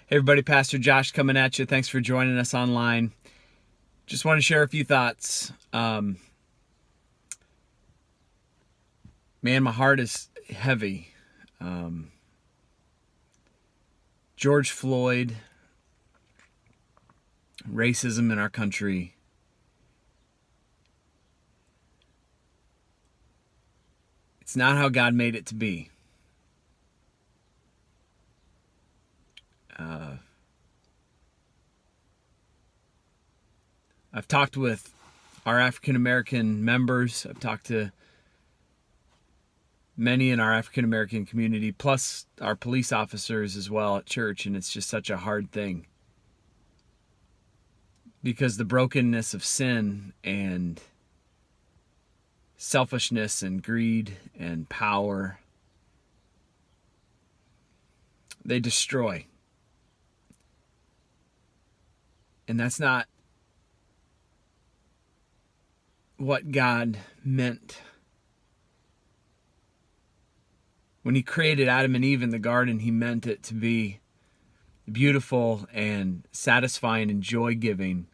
Hey everybody, Pastor Josh coming at you. Thanks for joining us online. Just want to share a few thoughts. Man, my heart is heavy. George Floyd, racism in our country. It's not how God made it to be. I've talked with our African American members. I've talked to many in our African American community, plus our police officers as well at church, and it's just such a hard thing. Because the brokenness of sin and selfishness and greed and power, they destroy. And that's not what God meant. When he created Adam and Eve in the garden, he meant it to be beautiful and satisfying and joy-giving.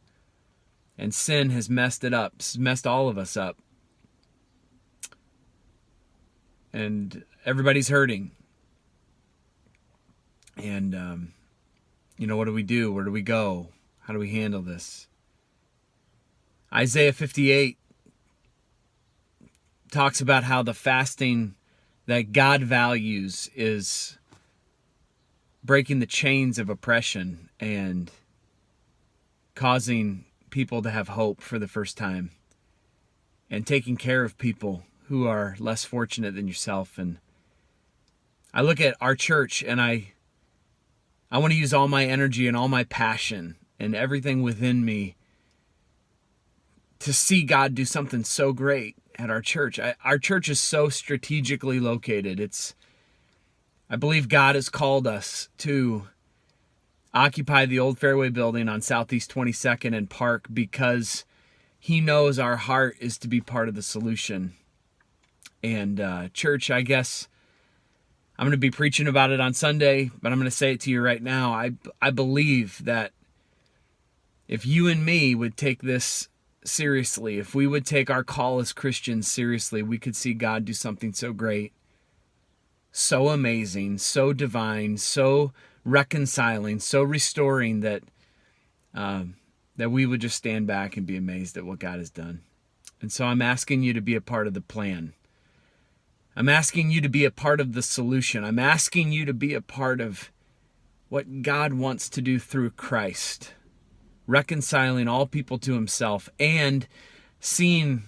And sin has messed it up. It's messed all of us up. And everybody's hurting. And, what do we do? Where do we go? How do we handle this? Isaiah 58 talks about how the fasting that God values is breaking the chains of oppression and causing people to have hope for the first time and taking care of people who are less fortunate than yourself. And I look at our church and I want to use all my energy and all my passion and everything within me to see God do something so great at our church. Our church is so strategically located. I believe God has called us to occupy the old Fairway building on Southeast 22nd and Park because he knows our heart is to be part of the solution. And church, I guess I'm going to be preaching about it on Sunday, but I'm going to say it to you right now. I believe that if you and me would take this seriously, if we would take our call as Christians seriously, we could see God do something so great, so amazing, so divine, so reconciling, so restoring that we would just stand back and be amazed at what God has done. And so I'm asking you to be a part of the plan. I'm asking you to be a part of the solution. I'm asking you to be a part of what God wants to do through Christ, reconciling all people to himself and seeing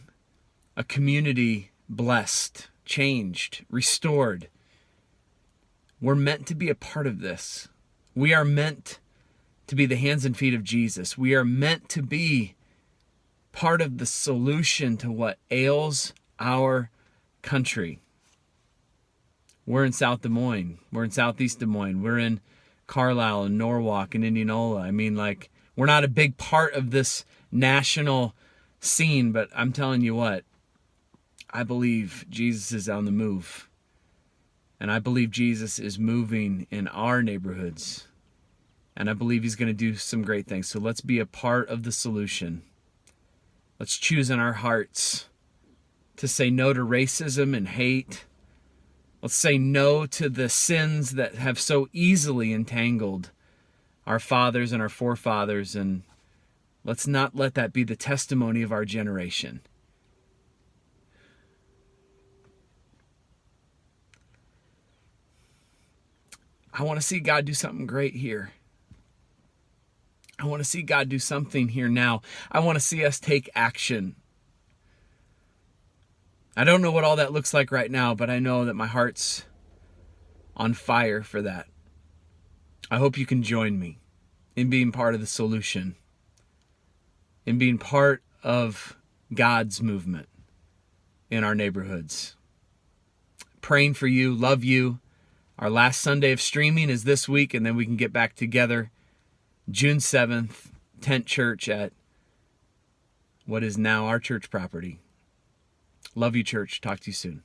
a community blessed, changed, restored. We're meant to be a part of this. We are meant to be the hands and feet of Jesus. We are meant to be part of the solution to what ails our country. We're in South Des Moines. We're in Southeast Des Moines. We're in Carlisle and Norwalk and Indianola. We're not a big part of this national scene, but I'm telling you what, I believe Jesus is on the move. And I believe Jesus is moving in our neighborhoods. And I believe he's going to do some great things. So let's be a part of the solution. Let's choose in our hearts to say no to racism and hate. Let's say no to the sins that have so easily entangled our fathers and our forefathers, and let's not let that be the testimony of our generation. I want to see God do something great here. I want to see God do something here now. I want to see us take action. I don't know what all that looks like right now, but I know that my heart's on fire for that. I hope you can join me in being part of the solution, in being part of God's movement in our neighborhoods. Praying for you, love you. Our last Sunday of streaming is this week, and then we can get back together June 7th, Tent Church at what is now our church property. Love you, church. Talk to you soon.